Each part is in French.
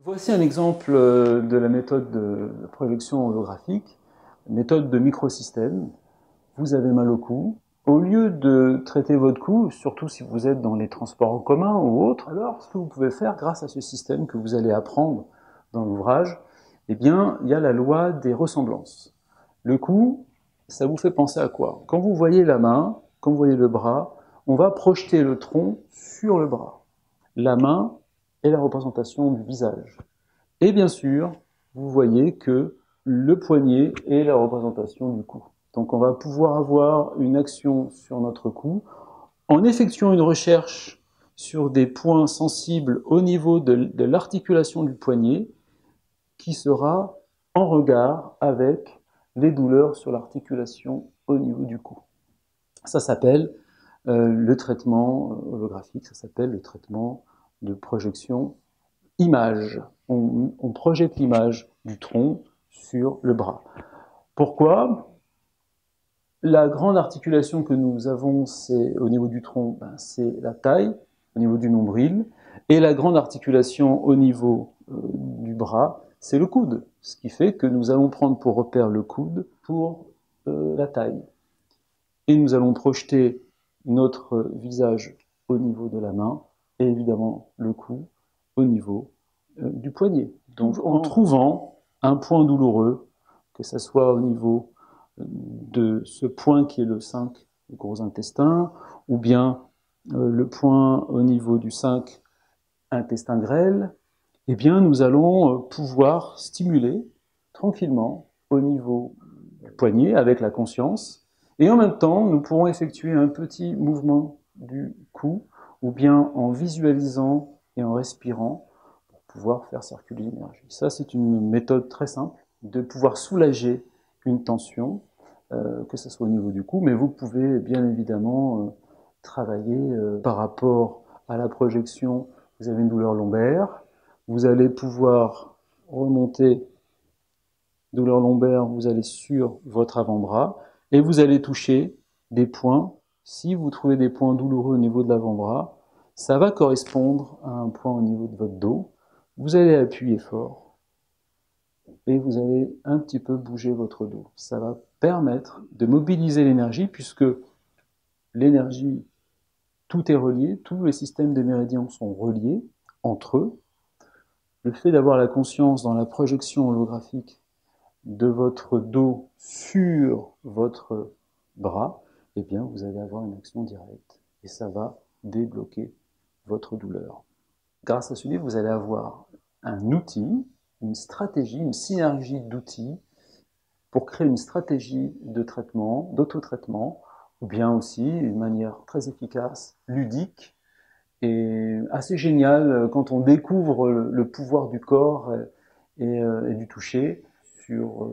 Voici un exemple de la méthode de projection holographique, méthode de microsystème. Vous avez mal au cou. Au lieu de traiter votre cou, surtout si vous êtes dans les transports en commun ou autres, alors ce que vous pouvez faire grâce à ce système que vous allez apprendre dans l'ouvrage, eh bien, il y a la loi des ressemblances. Le cou, ça vous fait penser à quoi? Quand vous voyez la main, quand vous voyez le bras, on va projeter le tronc sur le bras. La main est la représentation du visage. Et bien sûr, vous voyez que le poignet est la représentation du cou. Donc on va pouvoir avoir une action sur notre cou en effectuant une recherche sur des points sensibles au niveau de l'articulation du poignet qui sera en regard avec les douleurs sur l'articulation au niveau du cou. Ça s'appelle le traitement holographique, ça s'appelle le traitement de projection image. On projette l'image du tronc sur le bras. Pourquoi? La grande articulation que nous avons, c'est au niveau du tronc, c'est la taille, au niveau du nombril, et la grande articulation au niveau du bras, c'est le coude. Ce qui fait que nous allons prendre pour repère le coude pour la taille. Et nous allons projeter notre visage au niveau de la main, et évidemment le cou au niveau du poignet. Donc en trouvant un point douloureux, que ce soit au niveau de ce point qui est le 5, le gros intestin, ou bien le point au niveau du 5, intestin grêle, eh bien nous allons pouvoir stimuler tranquillement au niveau du poignet avec la conscience, et en même temps nous pourrons effectuer un petit mouvement du cou, ou bien en visualisant et en respirant, pouvoir faire circuler l'énergie. Ça, c'est une méthode très simple de pouvoir soulager une tension, que ce soit au niveau du cou, mais vous pouvez bien évidemment travailler par rapport à la projection. Vous avez une douleur lombaire, vous allez pouvoir remonter, douleur lombaire, vous allez sur votre avant-bras, et vous allez toucher des points. Si vous trouvez des points douloureux au niveau de l'avant-bras, ça va correspondre à un point au niveau de votre dos. Vous allez appuyer fort et vous allez un petit peu bouger votre dos. Ça va permettre de mobiliser l'énergie puisque l'énergie, tout est relié, tous les systèmes de méridiens sont reliés entre eux. Le fait d'avoir la conscience dans la projection holographique de votre dos sur votre bras, eh bien vous allez avoir une action directe et ça va débloquer votre douleur. Grâce à ce livre, vous allez avoir un outil, une stratégie, une synergie d'outils pour créer une stratégie de traitement, d'auto-traitement, ou bien aussi une manière très efficace, ludique et assez géniale quand on découvre le pouvoir du corps et du toucher sur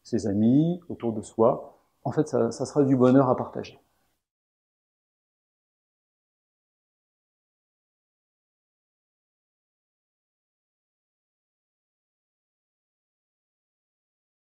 ses amis, autour de soi. En fait, ça sera du bonheur à partager.